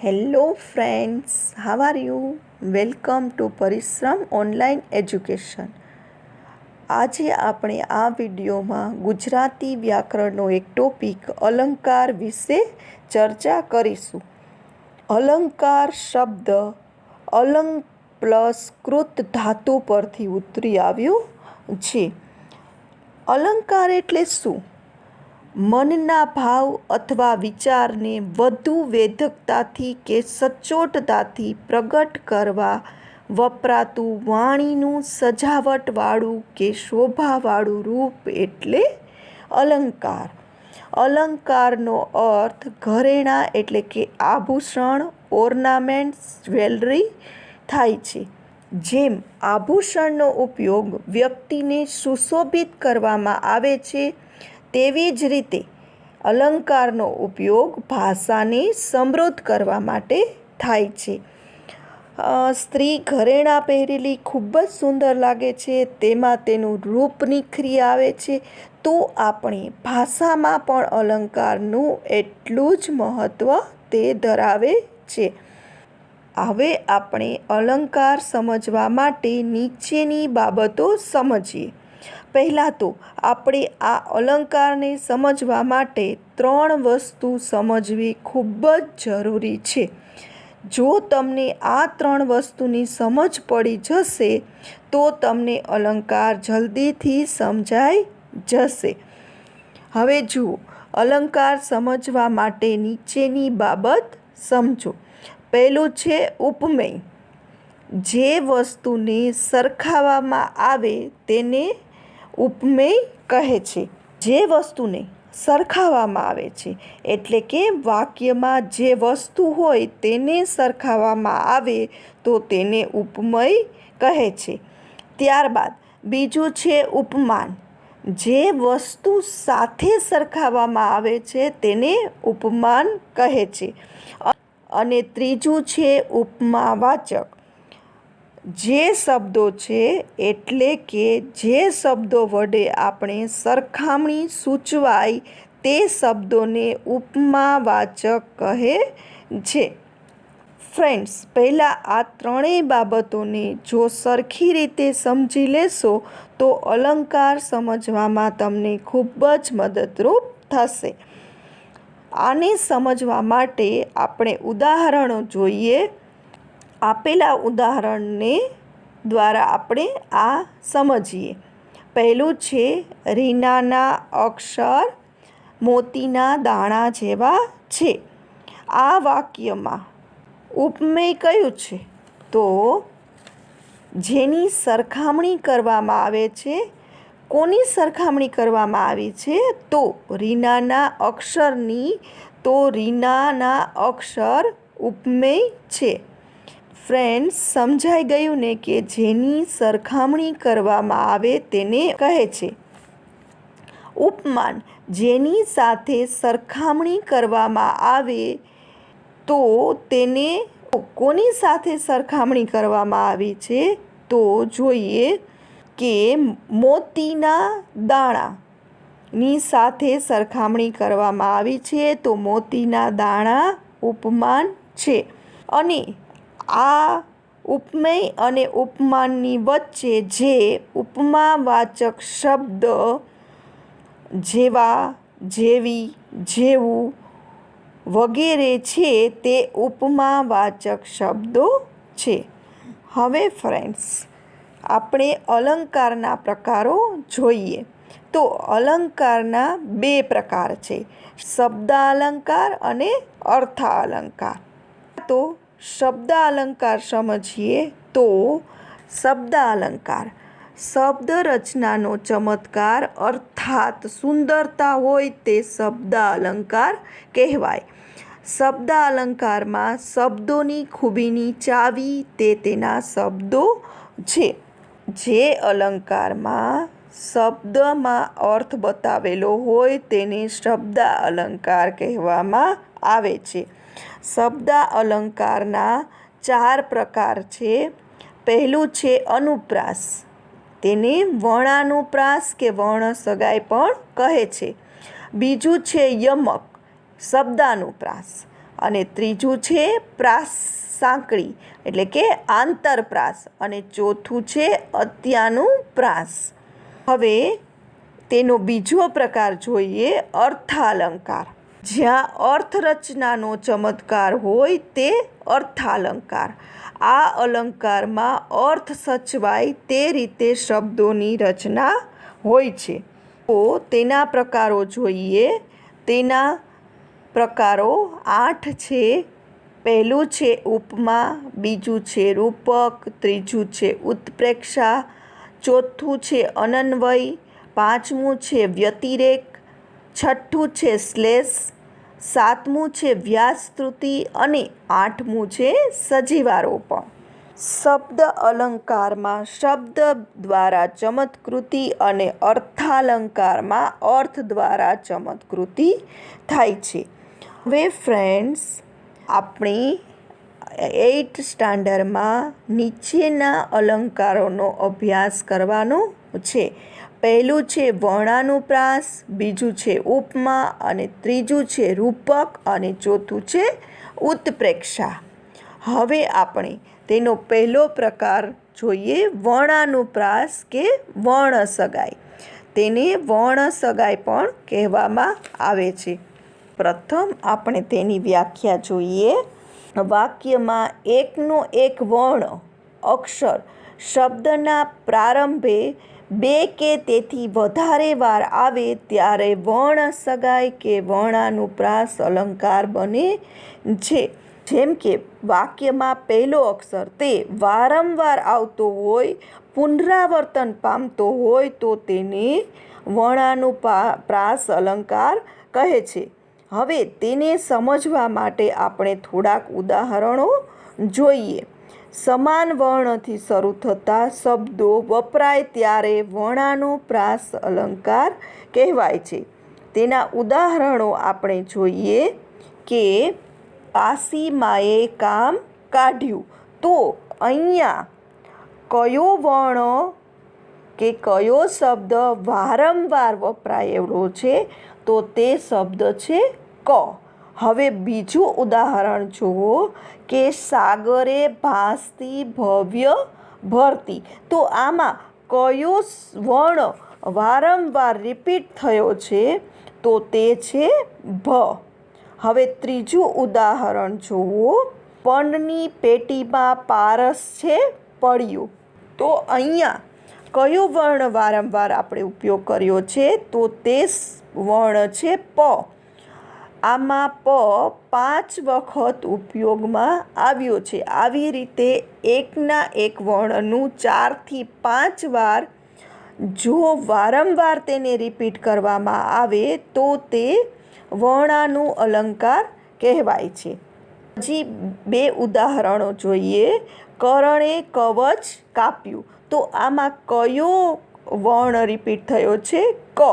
Hello friends, how are you? Welcome to પરિશ્રમ online education. આજે આપણે આ વિડીયોમાં ગુજરાતી વ્યાકરણનો એક ટોપિક અલંકાર વિશે ચર્ચા કરીશું. અલંકાર શબ્દ અલંગ પ્લસ કૃત ધાતુ પરથી ઉતરી આવ્યો છે. અલંકાર એટલે શું? મનના ભાવ અથવા વિચારને વધુ વેધકતાથી કે સચોટતાથી પ્રગટ કરવા વપરાતું વાણીનું સજાવટવાળું કે શોભાવાળું રૂપ એટલે અલંકાર. અલંકારનો અર્થ ઘરેણાં એટલે કે આભૂષણ, ઓર્નામેન્ટ્સ, જ્વેલરી થાય છે. જેમ આભૂષણનો ઉપયોગ વ્યક્તિને સુશોભિત કરવામાં આવે છે, તેવી જ રીતે અલંકારનો ઉપયોગ ભાષાને સમૃદ્ધ કરવા માટે થાય છે. સ્ત્રી ઘરેણાં પહેરેલી ખૂબ જ સુંદર લાગે છે, તેમાં તેનું રૂપ નિખરી આવે છે. તો આપણે ભાષામાં પણ અલંકારનું એટલું જ મહત્ત્વ તે ધરાવે છે. હવે આપણે અલંકાર સમજવા માટે નીચેની બાબતો સમજીએ. પહેલાં તો આપણે આ અલંકારને સમજવા માટે 3 વસ્તુ સમજવી ખૂબ જ જરૂરી છે. જો તમને આ 3 વસ્તુની સમજ પડી જશે તો તમને અલંકાર જલ્દીથી સમજાઈ જશે. હવે જુઓ, અલંકાર સમજવા માટે નીચેની બાબત સમજો. પહેલું છે ઉપમેય. જે વસ્તુને સરખાવવામાં આવે તેને ઉપમેય કહે છે. જે વસ્તુને સરખાવવામાં આવે છે એટલે કે વાક્યમાં જે વસ્તુ હોય તેને સરખાવવામાં આવે તો તેને ઉપમેય કહે છે. ત્યારબાદ બીજું છે ઉપમાન. જે વસ્તુ સાથે સરખાવવામાં આવે છે તેને ઉપમાન કહે છે. અને ત્રીજું છે ઉપમાવાચક. જે શબ્દો છે એટલે કે જે શબ્દો વડે આપણે સરખામણી સૂચવાય તે શબ્દોને ઉપમાવાચક કહે છે. ફ્રેન્ડ્સ, પહેલાં આ 3 બાબતોને જો સરખી રીતે સમજી લેશો તો અલંકાર સમજવામાં તમને ખૂબ જ મદદરૂપ થશે. આને સમજવા માટે આપણે ઉદાહરણો જોઈએ. આપેલા ઉદાહરણને દ્વારા આપણે આ સમજીએ. પહેલું છે રીનાના અક્ષર મોતીના દાણા જેવા છે. આ વાક્યમાં ઉપમેય કયું છે? તો જેની સરખામણી કરવામાં આવે છે. કોની સરખામણી કરવામાં આવી છે? તો રીનાના અક્ષરની. તો રીનાના અક્ષર ઉપમેય છે. ફ્રેન્ડ્સ, સમજાઈ ગયું ને કે જેની સરખામણી કરવામાં આવે તેને કહે છે ઉપમાન. જેની સાથે સરખામણી કરવામાં આવે તો તેને કોની સાથે સરખામણી કરવામાં આવી છે? તો જોઈએ કે મોતીના દાણાની સાથે સરખામણી કરવામાં આવી છે. તો મોતીના દાણા ઉપમાન છે. અને આ ઉપમેય અને ઉપમાનની વચ્ચે જે ઉપમાવાચક શબ્દ જેવા, જેવી, જેવું વગેરે છે તે ઉપમાવાચક શબ્દો છે. હવે ફ્રેન્ડ્સ, આપણે અલંકારના પ્રકારો જોઈએ. તો અલંકારના 2 પ્રકાર છે, શબ્દાલંકાર અને અર્થાલંકાર. તો શબ્દાલંકાર સમજીએ. તો શબ્દાલંકાર શબ્દ રચનાનો ચમત્કાર અર્થાત સુંદરતા હોય તે શબ્દાલંકાર કહેવાય. શબ્દાલંકારમાં શબ્દોની ખૂબીની ચાવી તે તેના શબ્દો છે. જે અલંકારમાં શબ્દમાં અર્થ બતાવેલો હોય તેને શબ્દાલંકાર કહેવામાં આવે છે. શબ્દાલંકારના 4 પ્રકાર છે. પહેલું છે અનુપ્રાસ. તેને વર્ણાનુપ્રાસ કે વર્ણસગાઈ પણ કહે છે. બીજું છે યમક, શબ્દાનુપ્રાસ. અને ત્રીજું છે પ્રાસ સાંકળી એટલે કે આંતરપ્રાસ અને ચોથું છે અત્યાનુપ્રાસ. હવે તેનો બીજો પ્રકાર જોઈએ અર્થાલંકાર. જ્યાં અર્થરચનાનો ચમત્કાર હોય તે અર્થાલંકાર. આ અલંકારમાં અર્થ સચવાય તે રીતે શબ્દોની રચના હોય છે. તો તેના પ્રકારો જોઈએ. તેના પ્રકારો 8 છે. પહેલું છે ઉપમા, બીજું છે રૂપક, ત્રીજું છે ઉત્પ્રેક્ષા, ચોથું છે અનન્વય, પાંચમું છે વ્યતિરેક, છઠ્ઠું છે શ્લેષ, સાતમું છે વ્યાસસ્તુતિ અને આઠમું છે સજીવારોપણ. શબ્દ અલંકારમાં શબ્દ દ્વારા ચમત્કૃતિ અને અર્થાલંકારમાં અર્થ દ્વારા ચમત્કૃતિ થાય છે. હવે ફ્રેન્ડ્સ, આપણી 8th સ્ટાન્ડર્ડમાં નીચેના અલંકારોનો અભ્યાસ કરવાનો છે. પહેલું છે વર્ણાનુપ્રાસ, બીજું છે ઉપમા અને ત્રીજું છે રૂપક અને ચોથું છે ઉત્પ્રેક્ષા. હવે આપણે તેનો પહેલો પ્રકાર જોઈએ વર્ણાનુપ્રાસ કે વર્ણસગાઈ. તેને વર્ણસગાઈ પણ કહેવામાં આવે છે. પ્રથમ આપણે તેની વ્યાખ્યા જોઈએ. વાક્યમાં એકનો એક વર્ણ અક્ષર શબ્દના પ્રારંભે 2 કે તેથી વધારે વાર આવે ત્યારે વર્ણસગાઈ કે વર્ણાનુપ્રાસ અલંકાર બને છે. જેમ કે વાક્યમાં પહેલો અક્ષર તે વારંવાર આવતો હોય, પુનરાવર્તન પામતો હોય તો તેને વર્ણાનુપ્રાસ અલંકાર કહે છે. હવે તેને સમજવા માટે આપણે થોડાક ઉદાહરણો જોઈએ. સમાન વર્ણથી શરૂ થતા શબ્દો વપરાય ત્યારે વર્ણાનુપ્રાસ અલંકાર કહેવાય છે. તેના ઉદાહરણો આપણે જોઈએ કે કાશીમાએ કામ કાઢ્યું. તો અહીંયા કયો વર્ણ કે કયો શબ્દ વારંવાર વપરાયેલો છે તો તે શબ્દ છે ક. હવે બીજું ઉદાહરણ જુઓ કે સાગરે ભાસતી ભવ્ય ભરતી. તો આમાં કયો વર્ણ વારંવાર રિપીટ થયો છે તો તે છે ભ. હવે ત્રીજું ઉદાહરણ જુઓ. પણની પેટીમાં પારસ છે પડ્યું. તો અહીંયા કયો વર્ણ વારંવાર આપણે ઉપયોગ કર્યો છે તો તે વર્ણ છે પ. આમાં પ 5 વખત ઉપયોગમાં આવ્યો છે. આવી રીતે એકના એક વર્ણનું 4 થી 5 વાર જો વારંવાર તેને રિપીટ કરવામાં આવે તો તે વર્ણાનું અલંકાર કહેવાય છે. હજી 2 ઉદાહરણો જોઈએ. કરણે કવચ કાપ્યું. તો આમાં કયો વર્ણ રિપીટ થયો છે ક.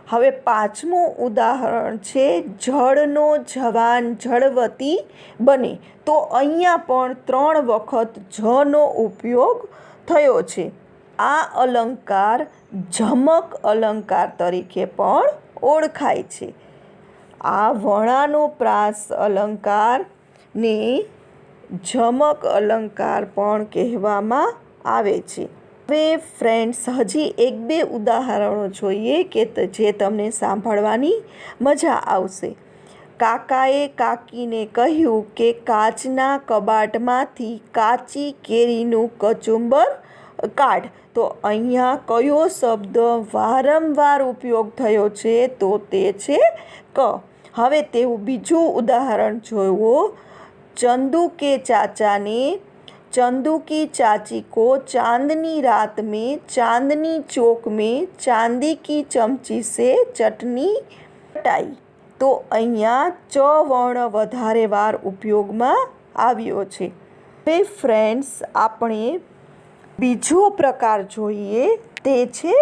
હવે પાંચમું ઉદાહરણ છે જળનો જવાન જળવતી બને. તો અહીંયા પણ 3 વખત જનો ઉપયોગ થયો છે. આ અલંકાર જમક અલંકાર તરીકે પણ ઓળખાય છે. આ વર્ણાનુપ્રાસ અલંકારને જમક અલંકાર પણ કહેવામાં આવે છે. હવે ફ્રેન્ડ્સ, હજી 1-2 ઉદાહરણો જોઈએ કે જે તમને સાંભળવાની મજા આવશે. કાકાએ કાકીને કહ્યું કે કાચના કબાટમાંથી કાચી કેરીનું કચુંબર કાઢ. તો અહીંયા કયો શબ્દ વારંવાર ઉપયોગ થયો છે તો તે છે ક. હવે તેવું બીજું ઉદાહરણ જોવો. चंदू के चाचा ने चंदू की चाची को चांदनी रात में चांदनी चौक में चांदी की चमची से चटनी चटाई. तो અહીંયા ચ વર્ણ વધારે વાર ઉપયોગમાં આવ્યો છે. હવે ફ્રેન્ડ્સ, આપણે બીજો પ્રકાર જોઈએ તે છે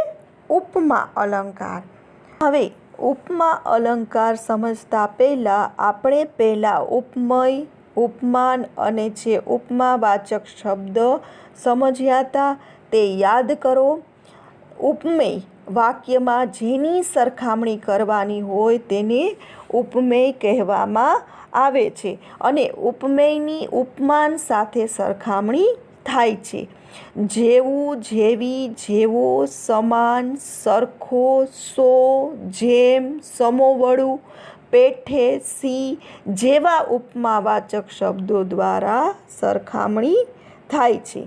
ઉપમા અલંકાર. હવે ઉપમા અલંકાર સમજતા પહેલાં આપણે પહેલાં ઉપમય, ઉપમાન અને જે ઉપમાવાચક શબ્દ સમજ્યા હતા તે યાદ કરો. ઉપમેય વાક્યમાં જેની સરખામણી કરવાની હોય તેને ઉપમેય કહેવામાં આવે છે અને ઉપમેયની ઉપમાન સાથે સરખામણી થાય છે. જેવું, જેવી, જેવો, સમાન, સરખો, સો, જેમ, સમોવડું, પેઠે, સી જેવા ઉપમાવાચક શબ્દો દ્વારા સરખામણી થાય છે.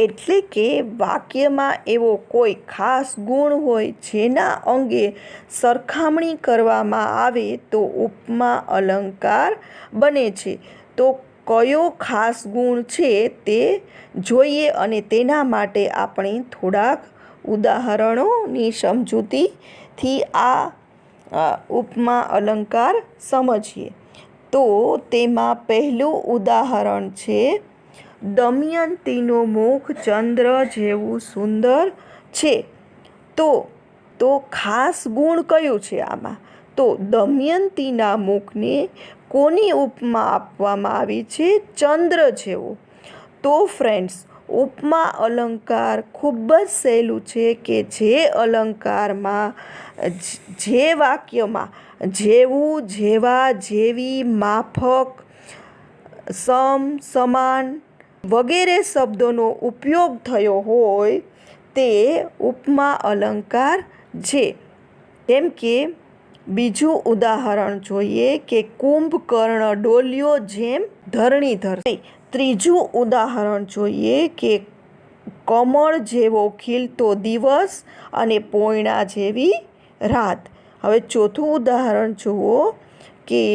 એટલે કે વાક્યમાં એવો કોઈ ખાસ ગુણ હોય જેના અંગે સરખામણી કરવામાં આવે તો ઉપમા અલંકાર બને છે. તો કયો ખાસ ગુણ છે તે જોઈએ અને તેના માટે આપણે થોડાક ઉદાહરણોની સમજૂતીથી આ ઉપમા અલંકાર સમજીએ. તો તેમાં પહેલું ઉદાહરણ છે, દમયંતીનું મુખ ચંદ્ર જેવું સુંદર છે. તો ખાસ ગુણ કયું છે આમાં? તો દમયંતીના મુખને કોની ઉપમા આપવામાં આવી છે? ચંદ્ર જેવો. તો ફ્રેન્ડ્સ, ઉપમા અલંકાર ખૂબ જ સહેલું છે કે જે અલંકારમાં જે વાક્યમાં જેવું, જેવા, જેવી, માફક, સમ, સમાન વગેરે શબ્દોનો ઉપયોગ થયો હોય તે ઉપમા અલંકાર છે. જેમ કે બીજું ઉદાહરણ જોઈએ કે કુંભકર્ણ ડોલ્યો જેમ ધરણીધર. ત્રીજું ઉદાહરણ જોઈએ કે કમળ જેવો ખીલતો દિવસ અને પોયણા જેવી રાત. હવે ચોથું ઉદાહરણ જુઓ કે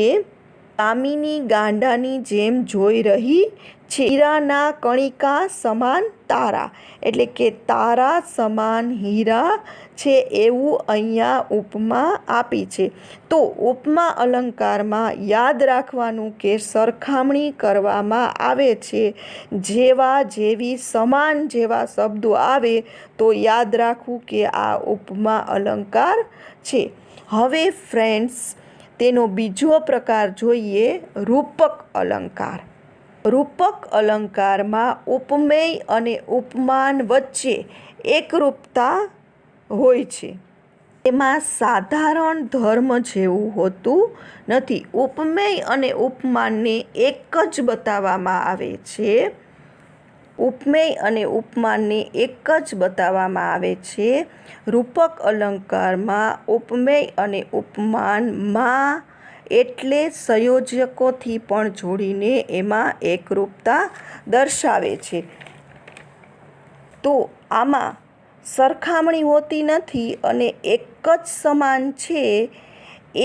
કામિની ગાંડાની જેમ જોઈ રહી છે. હીરાના કણિકા સમાન તારા, એટલે કે તારા સમાન હીરા છે એવું અહીંયા ઉપમા આપી છે. તો ઉપમા અલંકારમાં યાદ રાખવાનું કે સરખામણી કરવામાં આવે છે. જેવા, જેવી, સમાન જેવા શબ્દો આવે તો યાદ રાખવું કે આ ઉપમા અલંકાર છે. હવે ફ્રેન્ડ્સ, તેનો બીજો પ્રકાર જોઈએ, રૂપક અલંકાર. રૂપક અલંકારમાં ઉપમેય અને ઉપમાન વચ્ચે એકરૂપતા હોય છે. તેમાં સાધારણ ધર્મ જેવું હોતું નથી. ઉપમેય અને ઉપમાનને એક જ બતાવવામાં આવે છે. ઉપમેય અને ઉપમાનને એક જ બતાવવામાં આવે છે. રૂપક અલંકારમાં ઉપમેય અને ઉપમાનમાં એટલે સંયોજકોથી પણ જોડીને એમાં એકરૂપતા દર્શાવે છે. તો આમાં સરખામણી હોતી નથી અને એક જ સમાન છે,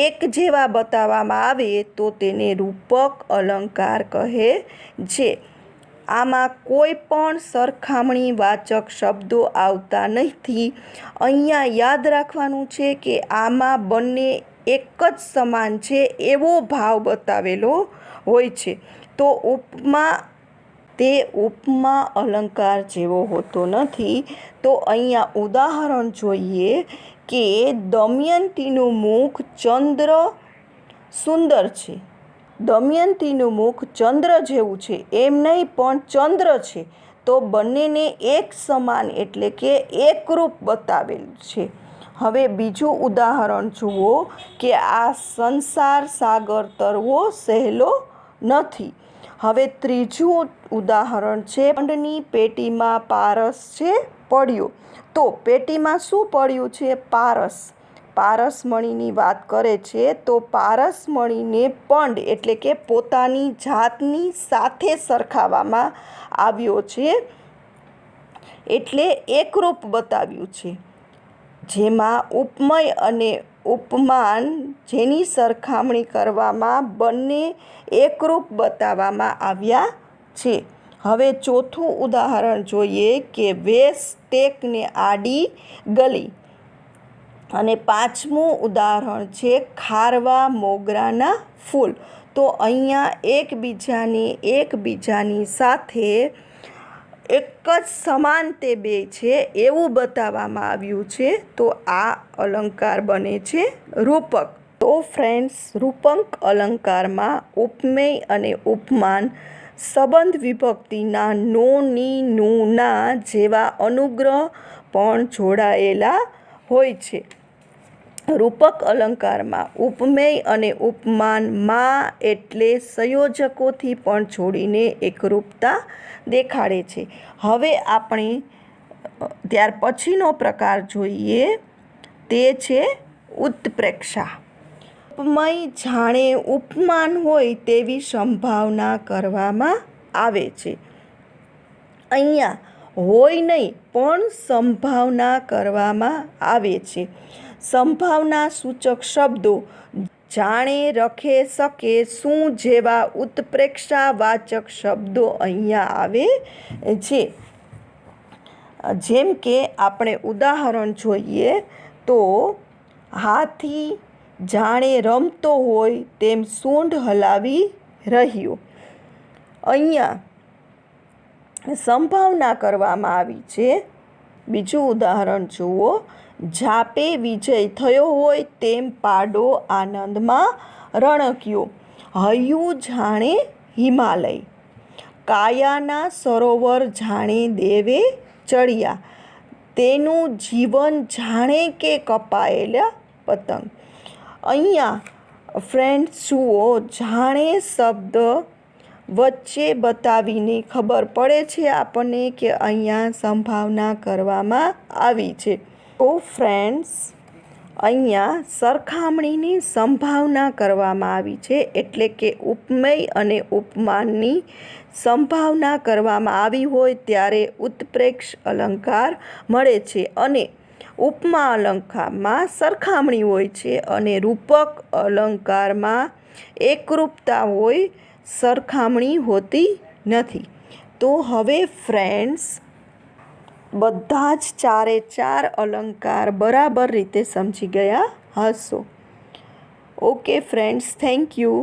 એક જેવા બતાવવામાં આવે તો તેને રૂપક અલંકાર કહે છે. આમાં કોઈ પણ સરખામણીવાચક શબ્દો આવતા નથી. અહીંયા યાદ રાખવાનું છે કે આમાં બંને એક જ સમાન છે એવો ભાવ બતાવેલો હોય છે. તો તે ઉપમા અલંકાર જેવો હોતો નથી. તો અહીંયા ઉદાહરણ જોઈએ કે દમયંતીનું મુખ ચંદ્ર સુંદર છે. દમયંતીનું મુખ ચંદ્ર જેવું છે એમ નહીં પણ ચંદ્ર છે, તો બંનેને એક સમાન એટલે કે એકરૂપ બતાવેલું છે. હવે બીજું ઉદાહરણ જુઓ કે આ સંસાર સાગર તરવો સહેલો નથી. હવે ત્રીજું ઉદાહરણ છે, પંડની પેટીમાં પારસ છે પડ્યો. તો પેટીમાં શું પડ્યું છે? પારસ. પારસમણીની વાત કરે છે. તો પારસમણીને પંડ એટલે કે પોતાની જાતની સાથે સરખાવવામાં આવ્યો છે, એટલે એકરૂપ બતાવ્યું છે. જેમાં ઉપમેય અને ઉપમાન જેની સરખામણી કરવામાં બંને એકરૂપ બતાવવામાં આવ્યા છે. હવે ચોથું ઉદાહરણ જોઈએ કે વેશ ટેકને આડી ગલી. અને પાંચમું ઉદાહરણ છે ખારવા મોગરાના ફૂલ. તો અહીંયા એકબીજાની સાથે એક જ સમાન તે બે છે એવું બતાવવામાં આવ્યું છે. તો આ અલંકાર બને છે રૂપક. તો ફ્રેન્ડ્સ, રૂપક અલંકારમાં ઉપમેય અને ઉપમાન સંબંધ વિભક્તિના નો, ની, નું, ના જેવા અનુગ્રહ પણ જોડાયેલા હોય છે. રૂપક અલંકારમાં ઉપમેય અને ઉપમાન માં એટલે સંયોજકોથી પણ જોડીને એકરૂપતા દેખાડે છે. હવે આપણે ત્યાર પછીનો પ્રકાર જોઈએ, તે છે ઉત્પ્રેક્ષા. ઉપમેય જાણે ઉપમાન હોય તેવી સંભાવના કરવામાં આવે છે. અહીંયા હોય નહીં પણ સંભાવના કરવામાં આવે છે. સંભાવના સૂચક શબ્દો જાણે, રખે, શકે, શું જેવા ઉત્પ્રેક્ષાવાચક શબ્દો અહીંયા આવે છે. જેમ કે આપણે ઉદાહરણ જોઈએ તો હાથી જાણે રમતો હોય તેમ સૂંઢ હલાવી રહ્યો. અહીંયા સંભાવના કરવામાં આવી છે. બીજું ઉદાહરણ જુઓ, જાપે વિજય થયો હોય તેમ પાડો આનંદમાં રણક્યો. હૈયું જાણે હિમાલય, કાયાના સરોવર જાણે દેવે ચડ્યા. તેનું જીવન જાણે કે કપાયેલા પતંગ. અહીંયા ફ્રેન્ડ્સ જુઓ, જાણે શબ્દ વચ્ચે બતાવીને ખબર પડે છે આપણને કે અહીંયા સંભાવના કરવામાં આવી છે. તો ફ્રેન્ડ્સ, અહીંયા સરખામણીની સંભાવના કરવામાં આવી છે, એટલે કે ઉપમેય અને ઉપમાનની સંભાવના કરવામાં આવી હોય ત્યારે ઉત્પ્રેક્ષ અલંકાર મળે છે અને ઉપમા અલંકારમાં સરખામણી હોય છે અને રૂપક અલંકારમાં એકરૂપતા હોય, સરખામણી હોતી નથી. તો હવે ફ્રેન્ડ્સ, બધા જ ચારે ચાર અલંકાર બરાબર રીતે સમજી ગયા હશો. Okay friends, thank you.